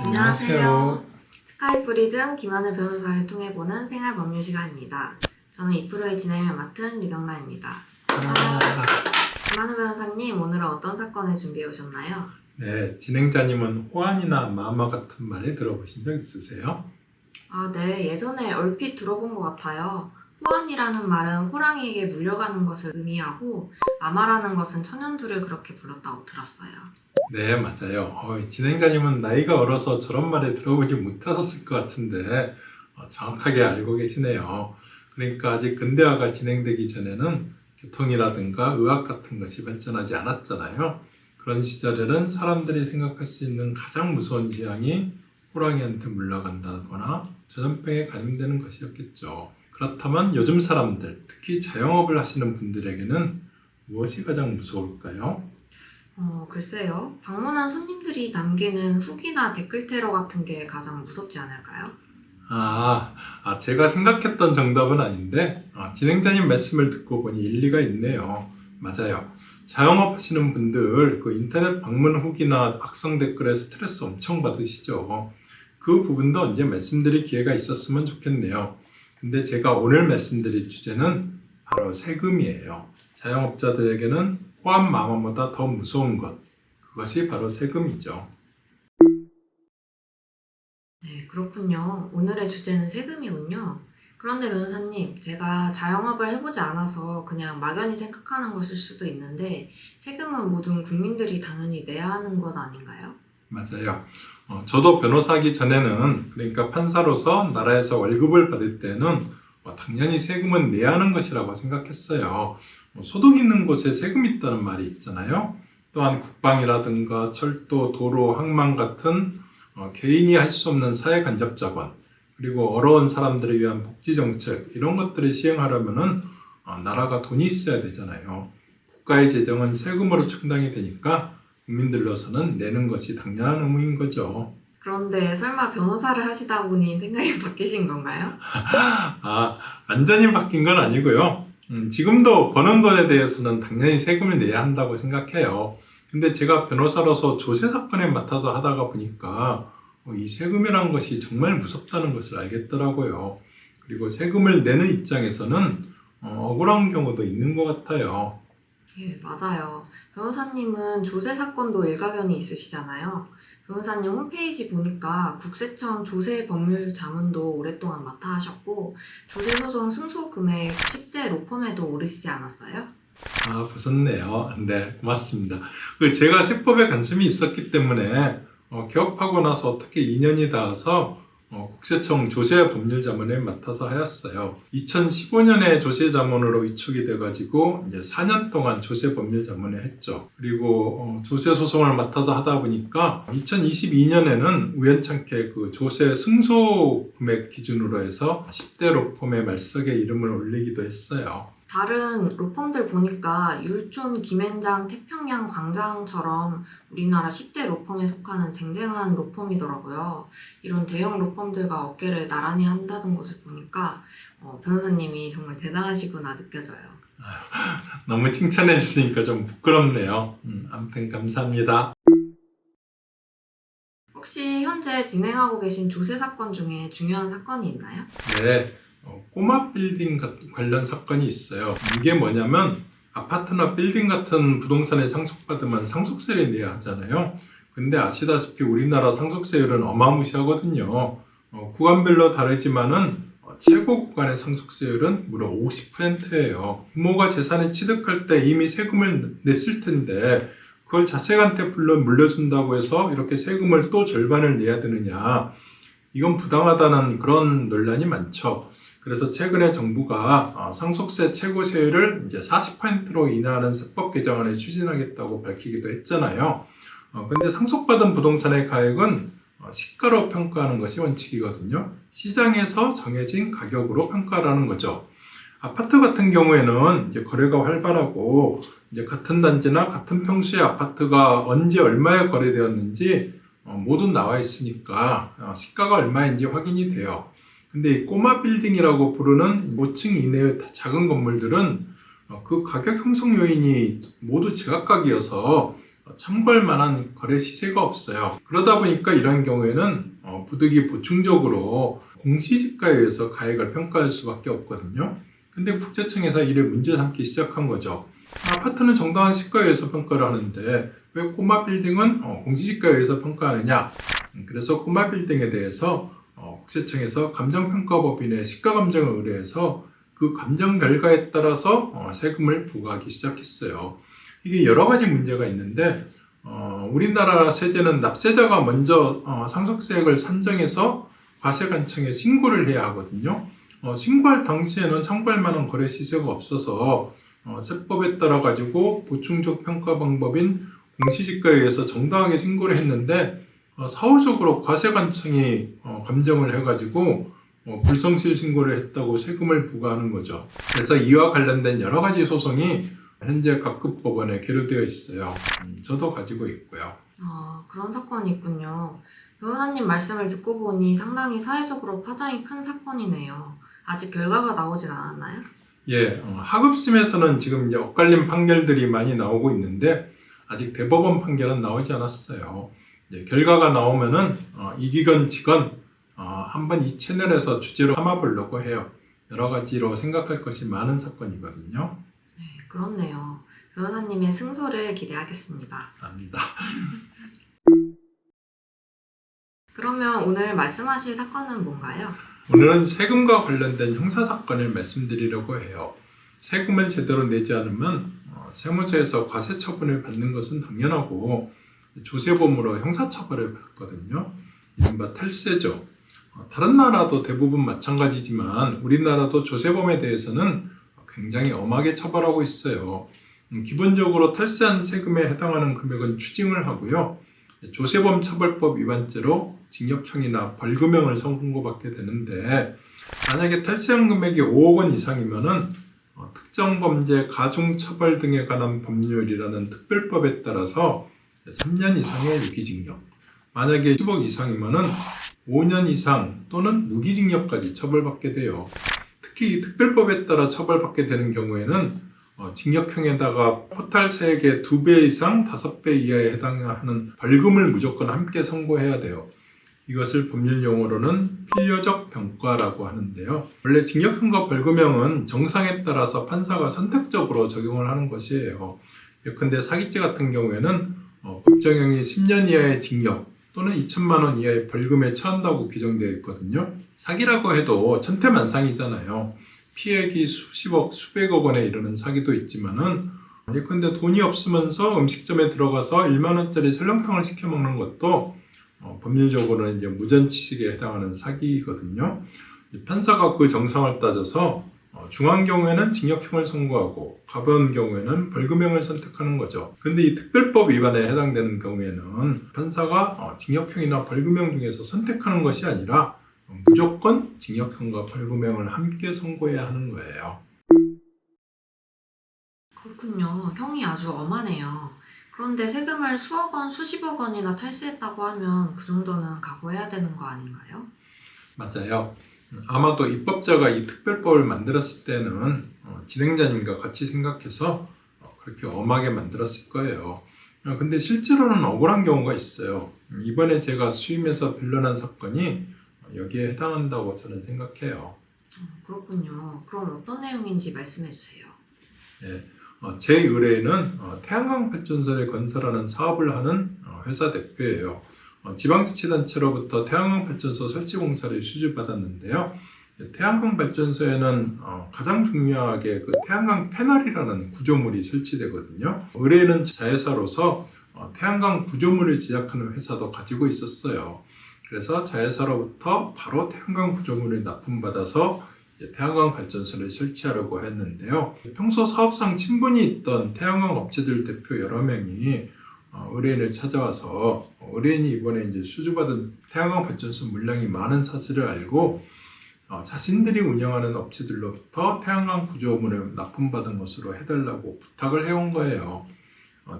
안녕하세요. 스카이프리즘 김하늘 변호사를 통해 보는 생활법률 시간입니다. 저는 이 프로의 진행을 맡은 류경라입니다. 김하늘 변호사님, 오늘은 어떤 사건을 준비해 오셨나요? 네, 진행자님은 호환이나 마마 같은 말을 들어보신 적 있으세요? 네. 예전에 얼핏 들어본 것 같아요. 호환이라는 말은 호랑이에게 물려가는 것을 의미하고 마마라는 것은 천연두를 그렇게 불렀다고 들었어요. 네, 맞아요. 진행자님은 나이가 어려서 저런 말을 들어보지 못하셨을 것 같은데 정확하게 알고 계시네요. 그러니까 아직 근대화가 진행되기 전에는 교통이라든가 의학 같은 것이 발전하지 않았잖아요. 그런 시절에는 사람들이 생각할 수 있는 가장 무서운 재앙이 호랑이한테 물려간다거나 전염병에 감염되는 것이었겠죠. 그렇다면 요즘 사람들, 특히 자영업을 하시는 분들에게는 무엇이 가장 무서울까요? 글쎄요. 방문한 손님들이 남기는 후기나 댓글 테러 같은 게 가장 무섭지 않을까요? 제가 생각했던 정답은 아닌데, 진행자님 말씀을 듣고 보니 일리가 있네요. 맞아요. 자영업 하시는 분들, 그 인터넷 방문 후기나 악성 댓글에 스트레스 엄청 받으시죠. 그 부분도 언제 말씀드릴 기회가 있었으면 좋겠네요. 근데 제가 오늘 말씀드릴 주제는 바로 세금이에요. 자영업자들에게는 호환 마마보다 더 무서운 것, 그것이 바로 세금이죠. 네, 그렇군요. 오늘의 주제는 세금이군요. 그런데 변호사님, 제가 자영업을 해보지 않아서 그냥 막연히 생각하는 것일 수도 있는데, 세금은 모든 국민들이 당연히 내야 하는 것 아닌가요? 맞아요. 저도 변호사하기 전에는, 그러니까 판사로서 나라에서 월급을 받을 때는 당연히 세금은 내야 하는 것이라고 생각했어요. 소득 있는 곳에 세금이 있다는 말이 있잖아요. 또한 국방이라든가 철도, 도로, 항만 같은 개인이 할 수 없는 사회 간접 자본, 그리고 어려운 사람들을 위한 복지 정책, 이런 것들을 시행하려면은 나라가 돈이 있어야 되잖아요. 국가의 재정은 세금으로 충당이 되니까 국민들로서는 내는 것이 당연한 의무인 거죠. 그런데 설마 변호사를 하시다 보니 생각이 바뀌신 건가요? 완전히 바뀐 건 아니고요. 지금도 버는 돈에 대해서는 당연히 세금을 내야 한다고 생각해요. 근데 제가 변호사로서 조세 사건에 맡아서 하다가 보니까 이 세금이라는 것이 정말 무섭다는 것을 알겠더라고요. 그리고 세금을 내는 입장에서는 억울한 경우도 있는 것 같아요. 예, 맞아요. 변호사님은 조세 사건도 일가견이 있으시잖아요. 변호사님 홈페이지 보니까 국세청 조세 법률 자문도 오랫동안 맡아 하셨고, 조세 소송 승소 금액 10대 로펌에도 오르시지 않았어요? 보셨네요. 네, 고맙습니다. 제가 세법에 관심이 있었기 때문에 개업하고 나서 특히 2년이 닿아서 국세청 조세법률자문을 맡아서 하였어요. 2015년에 조세자문으로 위촉이 돼가지고 이제 4년 동안 조세법률자문을 했죠. 그리고 조세소송을 맡아서 하다 보니까 2022년에는 우연찮게 그 조세 승소 금액 기준으로 해서 10대 로펌의 말석에 이름을 올리기도 했어요. 다른 로펌들 보니까 율촌, 김앤장, 태평양, 광장처럼 우리나라 10대 로펌에 속하는 쟁쟁한 로펌이더라고요. 이런 대형 로펌들과 어깨를 나란히 한다는 것을 보니까 변호사님이 정말 대단하시구나 느껴져요. 너무 칭찬해 주시니까 좀 부끄럽네요. 아무튼 감사합니다. 혹시 현재 진행하고 계신 조세 사건 중에 중요한 사건이 있나요? 네, 꼬마 빌딩 관련 사건이 있어요. 이게 뭐냐면 아파트나 빌딩 같은 부동산에 상속받으면 상속세를 내야 하잖아요. 근데 아시다시피 우리나라 상속세율은 어마무시하거든요. 구간별로 다르지만은 최고 구간의 상속세율은 무려 50%예요. 부모가 재산을 취득할 때 이미 세금을 냈을 텐데 그걸 자식한테 물려준다고 해서 이렇게 세금을 또 절반을 내야 되느냐. 이건 부당하다는 그런 논란이 많죠. 그래서 최근에 정부가 상속세 최고세율을 이제 40%로 인하하는 세법 개정안을 추진하겠다고 밝히기도 했잖아요. 근데 상속받은 부동산의 가액은 시가로 평가하는 것이 원칙이거든요. 시장에서 정해진 가격으로 평가하는 거죠. 아파트 같은 경우에는 이제 거래가 활발하고 이제 같은 단지나 같은 평수의 아파트가 언제 얼마에 거래되었는지 모두 나와 있으니까 시가가 얼마인지 확인이 돼요. 근데 이 꼬마 빌딩이라고 부르는 5층 이내의 작은 건물들은 그 가격 형성 요인이 모두 제각각이어서 참고할 만한 거래 시세가 없어요. 그러다 보니까 이런 경우에는 부득이 보충적으로 공시지가에 의해서 가액을 평가할 수밖에 없거든요. 근데 국세청에서 이를 문제 삼기 시작한 거죠. 아파트는 정당한 시가에 의해서 평가를 하는데 왜 꼬마 빌딩은 공시지가에 의해서 평가하느냐. 그래서 꼬마 빌딩에 대해서 국세청에서 감정평가법인의 시가감정을 의뢰해서 그 감정 결과에 따라서 세금을 부과하기 시작했어요. 이게 여러 가지 문제가 있는데 우리나라 세제는 납세자가 먼저 상속세액을 산정해서 과세관청에 신고를 해야 하거든요. 신고할 당시에는 참고할 만한 거래 시세가 없어서 세법에 따라 가지고 보충적 평가 방법인 공시지가에 의해서 정당하게 신고를 했는데 사후적으로 과세관청이 감정을 해가지고 불성실 신고를 했다고 세금을 부과하는 거죠. 그래서 이와 관련된 여러 가지 소송이 현재 각급 법원에 계류되어 있어요. 저도 가지고 있고요. 그런 사건이 있군요. 변호사님 말씀을 듣고 보니 상당히 사회적으로 파장이 큰 사건이네요. 아직 결과가 나오진 않았나요? 예, 하급심에서는 지금 이제 엇갈린 판결들이 많이 나오고 있는데 아직 대법원 판결은 나오지 않았어요. 결과가 나오면은 이기건 지건 한번 이 채널에서 주제로 삼아보려고 해요. 여러 가지로 생각할 것이 많은 사건이거든요. 네, 그렇네요. 변호사님의 승소를 기대하겠습니다. 압니다. 그러면 오늘 말씀하실 사건은 뭔가요? 오늘은 세금과 관련된 형사사건을 말씀드리려고 해요. 세금을 제대로 내지 않으면 세무서에서 과세처분을 받는 것은 당연하고 조세범으로 형사처벌을 받거든요. 이른바 탈세죠. 다른 나라도 대부분 마찬가지지만 우리나라도 조세범에 대해서는 굉장히 엄하게 처벌하고 있어요. 기본적으로 탈세한 세금에 해당하는 금액은 추징을 하고요. 조세범 처벌법 위반죄로 징역형이나 벌금형을 선고받게 되는데 만약에 탈세한 금액이 5억 원 이상이면은 특정 범죄 가중처벌 등에 관한 법률이라는 특별법에 따라서 3년 이상의 유기징역, 만약에 10억 이상이면은 5년 이상 또는 무기징역까지 처벌받게 돼요. 특히 이 특별법에 따라 처벌받게 되는 경우에는 징역형에다가 포탈세액의 2배 이상 5배 이하에 해당하는 벌금을 무조건 함께 선고해야 돼요. 이것을 법률 용어로는 필요적 병과라고 하는데요. 원래 징역형과 벌금형은 정상에 따라서 판사가 선택적으로 적용을 하는 것이에요. 예컨대 사기죄 같은 경우에는 법정형이 10년 이하의 징역 또는 2천만 원 이하의 벌금에 처한다고 규정되어 있거든요. 사기라고 해도 천태만상이잖아요. 피해액이 수십억, 수백억 원에 이르는 사기도 있지만은 예컨대 돈이 없으면서 음식점에 들어가서 1만 원짜리 설렁탕을 시켜 먹는 것도 법률적으로는 이제 무전취식에 해당하는 사기거든요. 판사가 그 정상을 따져서 중한 경우에는 징역형을 선고하고 가벼운 경우에는 벌금형을 선택하는 거죠. 근데 이 특별법 위반에 해당되는 경우에는 판사가 징역형이나 벌금형 중에서 선택하는 것이 아니라 무조건 징역형과 벌금형을 함께 선고해야 하는 거예요. 그렇군요. 형이 아주 엄하네요. 그런데 세금을 수억 원, 수십억 원이나 탈세했다고 하면 그 정도는 각오해야 되는 거 아닌가요? 맞아요. 아마도 입법자가 이 특별법을 만들었을 때는 진행자님과 같이 생각해서 그렇게 엄하게 만들었을 거예요. 근데 실제로는 억울한 경우가 있어요. 이번에 제가 수임해서 변론한 사건이 여기에 해당한다고 저는 생각해요. 그렇군요. 그럼 어떤 내용인지 말씀해 주세요. 예, 제 의뢰인은 태양광 발전소를 건설하는 사업을 하는 회사 대표예요. 지방자치단체로부터 태양광 발전소 설치 공사를 수주받았는데요. 태양광 발전소에는 가장 중요하게 그 태양광 패널이라는 구조물이 설치되거든요. 의뢰인은 자회사로서 태양광 구조물을 제작하는 회사도 가지고 있었어요. 그래서 자회사로부터 바로 태양광 구조물을 납품받아서 태양광 발전소를 설치하려고 했는데요. 평소 사업상 친분이 있던 태양광 업체들 대표 여러 명이 의뢰인을 찾아와서 의뢰인이 이번에 이제 수주받은 태양광 발전소 물량이 많은 사실을 알고 자신들이 운영하는 업체들로부터 태양광 구조물을 납품받은 것으로 해달라고 부탁을 해온 거예요.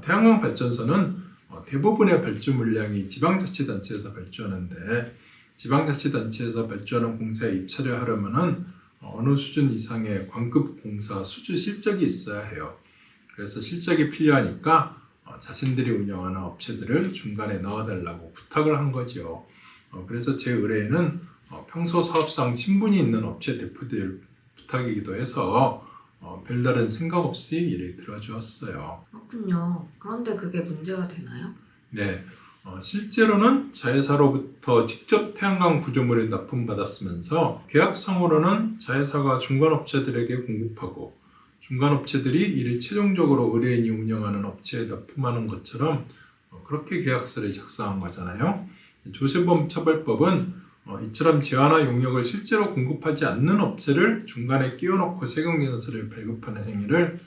태양광 발전소는 대부분의 발주 물량이 지방자치단체에서 발주하는데 지방자치단체에서 발주하는 공사에 입찰을 하려면은 어느 수준 이상의 광급 공사 수주 실적이 있어야 해요. 그래서 실적이 필요하니까 자신들이 운영하는 업체들을 중간에 넣어달라고 부탁을 한 거죠. 그래서 제 의뢰인은 평소 사업상 친분이 있는 업체 대표들 부탁이기도 해서 별다른 생각 없이 일을 들어주었어요. 그렇군요. 그런데 그게 문제가 되나요? 네, 실제로는 자회사로부터 직접 태양광 구조물을 납품받았으면서 계약상으로는 자회사가 중간업체들에게 공급하고 중간업체들이 이를 최종적으로 의뢰인이 운영하는 업체에 납품하는 것처럼 그렇게 계약서를 작성한 거잖아요. 조세범 처벌법은 이처럼 재화나 용역을 실제로 공급하지 않는 업체를 중간에 끼워넣고 세금계산서를 발급하는 행위를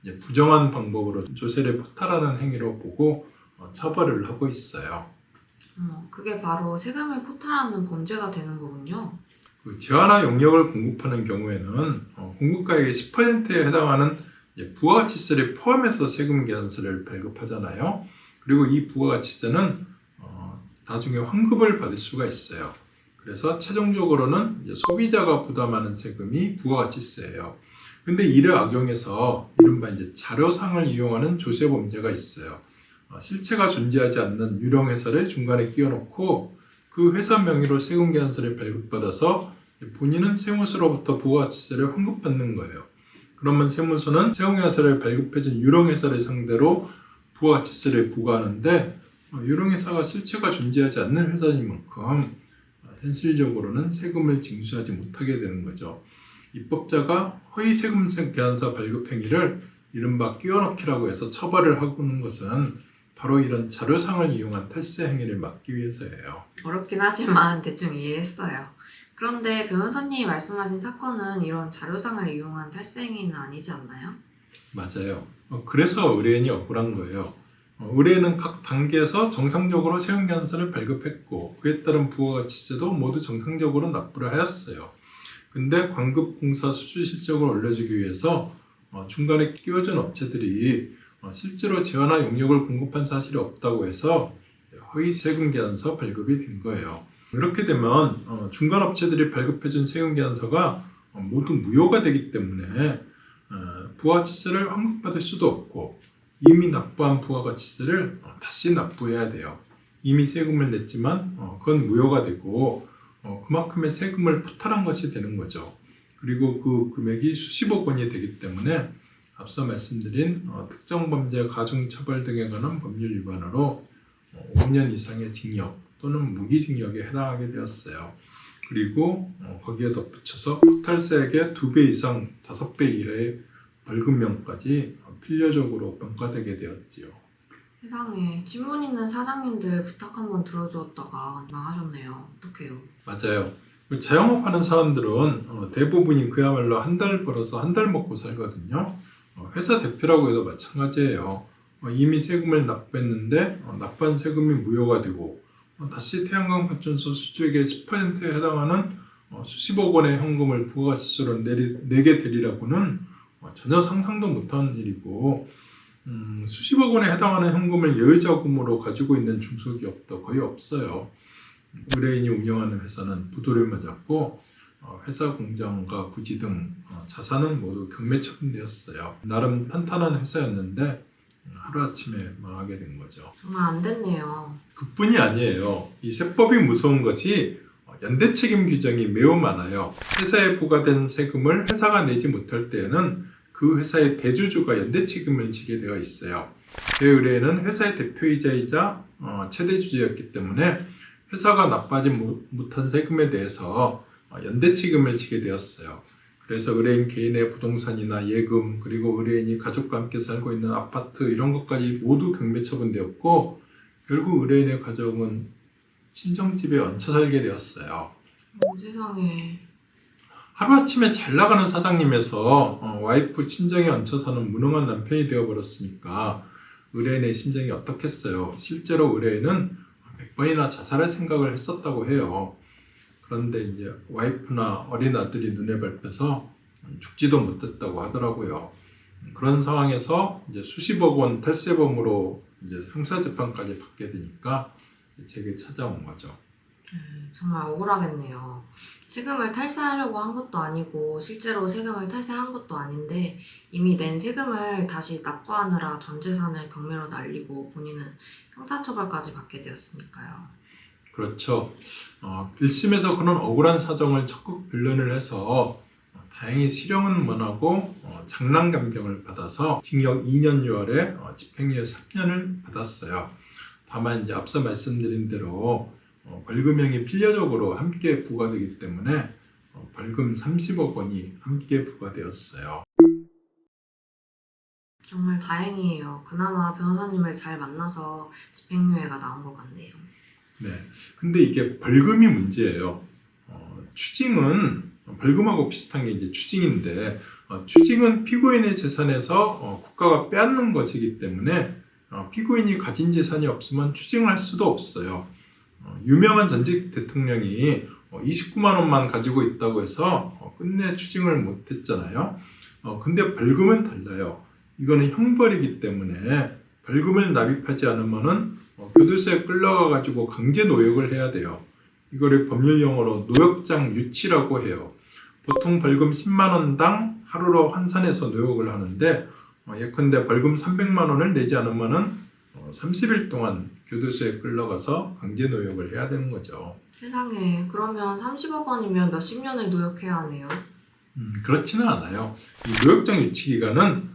이제 부정한 방법으로 조세를 포탈하는 행위로 보고 처벌을 하고 있어요. 그게 바로 세금을 포탈하는 범죄가 되는 거군요. 그 재화나 용역을 공급하는 경우에는 공급가액의 10%에 해당하는 이제 부가가치세를 포함해서 세금계산서를 발급하잖아요. 그리고 이 부가가치세는 나중에 환급을 받을 수가 있어요. 그래서 최종적으로는 이제 소비자가 부담하는 세금이 부가가치세예요. 근데 이를 악용해서 이른바 이제 자료상을 이용하는 조세 범죄가 있어요. 실체가 존재하지 않는 유령회사를 중간에 끼워놓고 그 회사 명의로 세금계산서를 발급받아서 본인은 세무서로부터 부가가치세를 환급받는 거예요. 그러면 세무서는 세금계산서를 발급해준 유령회사를 상대로 부가가치세를 부과하는데 유령회사가 실체가 존재하지 않는 회사인 만큼 현실적으로는 세금을 징수하지 못하게 되는 거죠. 입법자가 허위 세금계산서 발급 행위를 이른바 끼워넣기라고 해서 처벌을 하고는 것은 바로 이런 자료상을 이용한 탈세 행위를 막기 위해서예요. 어렵긴 하지만 대충 이해했어요. 그런데 변호사님이 말씀하신 사건은 이런 자료상을 이용한 탈세 행위는 아니지 않나요? 맞아요. 그래서 의뢰인이 억울한 거예요. 의뢰인은 각 단계에서 정상적으로 세금계산서를 발급했고 그에 따른 부가가치세도 모두 정상적으로 납부를 하였어요. 근데 광급공사 수주 실적을 올려주기 위해서 중간에 끼워준 업체들이 실제로 재화나 용역을 공급한 사실이 없다고 해서 허위 세금계산서 발급이 된 거예요. 이렇게 되면 중간 업체들이 발급해준 세금계산서가 모두 무효가 되기 때문에 부가가치세를 환급받을 수도 없고 이미 납부한 부가가치세를 다시 납부해야 돼요. 이미 세금을 냈지만 그건 무효가 되고 그만큼의 세금을 포탈한 것이 되는 거죠. 그리고 그 금액이 수십억 원이 되기 때문에 앞서 말씀드린 특정범죄 가중처벌 등에 관한 법률 위반으로 5년 이상의 징역 또는 무기징역에 해당하게 되었어요. 그리고 거기에 덧붙여서 포탈세액의 2배 이상 5배 이하의 벌금형까지 필려적으로 평가되게 되었지요. 세상에, 친분 있는 사장님들 부탁 한번 들어주었다가 망하셨네요. 어떡해요? 맞아요. 자영업하는 사람들은 대부분이 그야말로 한 달 벌어서 한 달 먹고 살거든요. 회사 대표라고 해도 마찬가지예요. 이미 세금을 납부했는데 납부한 세금이 무효가 되고 다시 태양광 발전소 수주액의 10%에 해당하는 수십억 원의 현금을 부가가치세로 내게 되리라고는 전혀 상상도 못한 일이고 수십억 원에 해당하는 현금을 예외자금으로 가지고 있는 중소기업도 거의 없어요. 의뢰인이 운영하는 회사는 부도를 맞았고 회사 공장과 부지 등 자산은 모두 경매 처분되었어요. 나름 탄탄한 회사였는데 하루아침에 망하게 된 거죠. 정말 안 됐네요. 그뿐이 아니에요. 이 세법이 무서운 것이 연대 책임 규정이 매우 많아요. 회사에 부과된 세금을 회사가 내지 못할 때에는 그 회사의 대주주가 연대 책임을 지게 되어 있어요. 제 의뢰인은 회사의 대표이사이자 최대주주였기 때문에 회사가 납부하지 못한 세금에 대해서 연대 책임을 지게 되었어요. 그래서 의뢰인 개인의 부동산이나 예금 그리고 의뢰인이 가족과 함께 살고 있는 아파트 이런 것까지 모두 경매 처분되었고 결국 의뢰인의 가족은 친정집에 얹혀 살게 되었어요. 세상에. 하루아침에 잘 나가는 사장님에서 와이프 친정에 얹혀 사는 무능한 남편이 되어버렸으니까 의뢰인의 심정이 어떻겠어요. 실제로 의뢰인은 몇 번이나 자살할 생각을 했었다고 해요. 그런데 이제 와이프나 어린 아들이 눈에 밟혀서 죽지도 못했다고 하더라고요. 그런 상황에서 이제 수십억 원 탈세범으로 이제 형사재판까지 받게 되니까 제게 찾아온 거죠. 정말 억울하겠네요. 세금을 탈세하려고 한 것도 아니고 실제로 세금을 탈세한 것도 아닌데 이미 낸 세금을 다시 납부하느라 전 재산을 경매로 날리고 본인은 형사처벌까지 받게 되었으니까요. 그렇죠. 1심에서 그런 억울한 사정을 적극 변론을 해서 다행히 실형은 면하고 장량감경을 받아서 징역 2년 6월에 집행유예 3년을 받았어요. 다만 이제 앞서 말씀드린 대로 벌금형이 필려적으로 함께 부과되기 때문에 벌금 30억 원이 함께 부과되었어요. 정말 다행이에요. 그나마 변호사님을 잘 만나서 집행유예가 나온 것 같네요. 네. 근데 이게 벌금이 문제예요. 추징은 벌금하고 비슷한 게 이제 추징인데 추징은 피고인의 재산에서 국가가 빼앗는 것이기 때문에 피고인이 가진 재산이 없으면 추징할 수도 없어요. 유명한 전직 대통령이 29만 원만 가지고 있다고 해서 끝내 추징을 못했잖아요. 근데 벌금은 달라요. 이거는 형벌이기 때문에 벌금을 납입하지 않으면은 교도소에 끌려가 가지고 강제 노역을 해야 돼요. 이거를 법률 용어로 노역장 유치라고 해요. 보통 벌금 10만 원당 하루로 환산해서 노역을 하는데 예컨대 벌금 300만 원을 내지 않으면은 30일 동안 교도소에 끌려가서 강제 노역을 해야 되는 거죠. 세상에, 그러면 30억 원이면 몇십 년을 노역해야 하네요. 그렇지는 않아요. 이 노역장 유치 기간은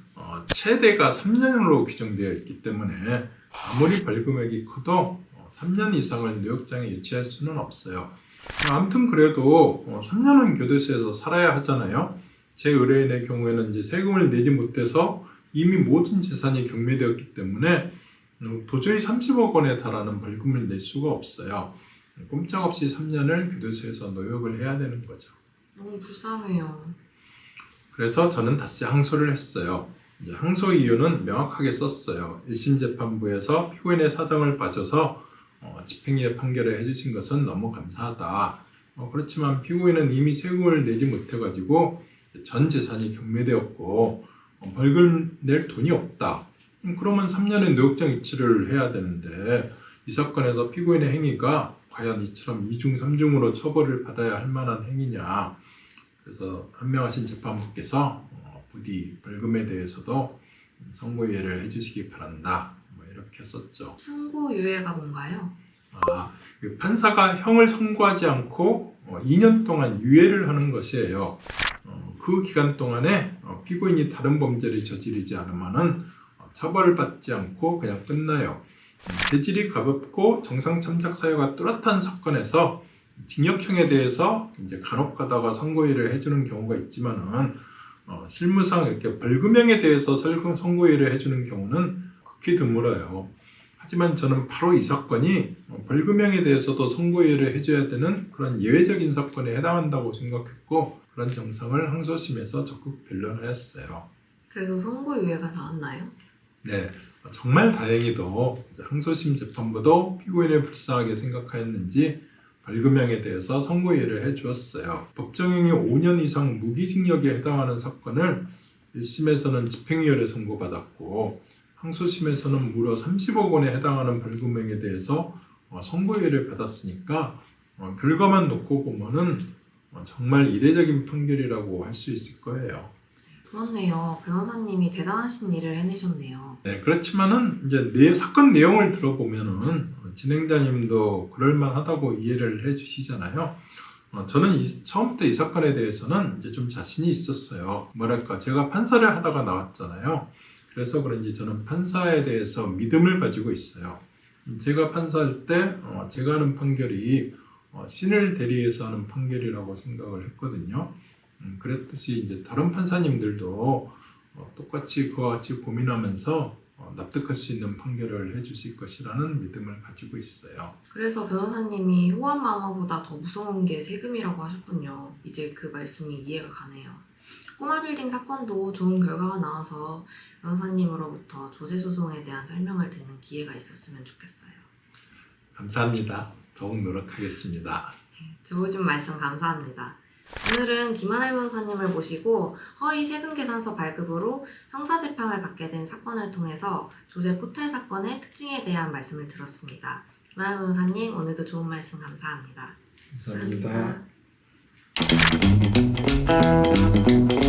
최대가 3년으로 규정되어 있기 때문에 아무리 벌금액이 커도 3년 이상을 노역장에 유치할 수는 없어요. 아무튼 그래도 3년은 교도소에서 살아야 하잖아요. 제 의뢰인의 경우에는 이제 세금을 내지 못해서 이미 모든 재산이 경매되었기 때문에 도저히 30억 원에 달하는 벌금을 낼 수가 없어요. 꼼짝없이 3년을 교도소에서 노역을 해야 되는 거죠. 너무 불쌍해요. 그래서 저는 다시 항소를 했어요. 이제 항소 이유는 명확하게 썼어요. 1심 재판부에서 피고인의 사정을 봐줘서 집행유예 판결을 해주신 것은 너무 감사하다. 그렇지만 피고인은 이미 세금을 내지 못해가지고 전 재산이 경매되었고 벌금 낼 돈이 없다. 그러면 3년의 노역장 유치를 해야 되는데 이 사건에서 피고인의 행위가 과연 이처럼 2중 3중으로 처벌을 받아야 할 만한 행위냐. 그래서 현명하신 재판부께서 부디 벌금에 대해서도 선고유예를 해주시기 바란다. 이렇게 썼죠. 선고유예가 뭔가요? 그 판사가 형을 선고하지 않고 2년 동안 유예를 하는 것이에요. 그 기간 동안에 피고인이 다른 범죄를 저지르지 않으면은 처벌을 받지 않고 그냥 끝나요. 죄질이 가볍고 정상 참작 사유가 뚜렷한 사건에서 징역형에 대해서 이제 간혹 가다가 선고유예를 해주는 경우가 있지만은 실무상 이렇게 벌금형에 대해서 선고유예를 해주는 경우는 극히 드물어요. 하지만 저는 바로 이 사건이 벌금형에 대해서도 선고유예를 해줘야 되는 그런 예외적인 사건에 해당한다고 생각했고 그런 정상을 항소심에서 적극 변론하였어요. 그래서 선고유예가 나왔나요? 네, 정말 다행히도 항소심 재판부도 피고인을 불쌍하게 생각하였는지 벌금형에 대해서 선고유예를 해주었어요. 법정형이 5년 이상 무기징역에 해당하는 사건을 1심에서는 집행유예를 선고받았고 항소심에서는 무려 30억 원에 해당하는 벌금형에 대해서 선고유예를 받았으니까 결과만 놓고 보면은 정말 이례적인 판결이라고 할 수 있을 거예요. 그렇네요. 변호사님이 대단하신 일을 해내셨네요. 네, 그렇지만은 이제 사건 내용을 들어보면은 진행자님도 그럴만하다고 이해를 해주시잖아요. 저는 처음부터 이 사건에 대해서는 이제 좀 자신이 있었어요. 뭐랄까, 제가 판사를 하다가 나왔잖아요. 그래서 그런지 저는 판사에 대해서 믿음을 가지고 있어요. 제가 판사할 때 제가 하는 판결이 신을 대리해서 하는 판결이라고 생각을 했거든요. 그랬듯이 이제 다른 판사님들도 똑같이 그와 같이 고민하면서 납득할 수 있는 판결을 해주실 것이라는 믿음을 가지고 있어요. 그래서 변호사님이 호환마마보다 더 무서운 게 세금이라고 하셨군요. 이제 그 말씀이 이해가 가네요. 꼬마빌딩 사건도 좋은 결과가 나와서 변호사님으로부터 조세소송에 대한 설명을 듣는 기회가 있었으면 좋겠어요. 감사합니다. 더욱 노력하겠습니다. 좋으신 말씀 감사합니다. 오늘은 김하늘 변호사님을 모시고 허위 세금계산서 발급으로 형사재판을 받게 된 사건을 통해서 조세 포탈 사건의 특징에 대한 말씀을 들었습니다. 김하연 변호사님, 오늘도 좋은 말씀 감사합니다. 감사합니다. 감사합니다.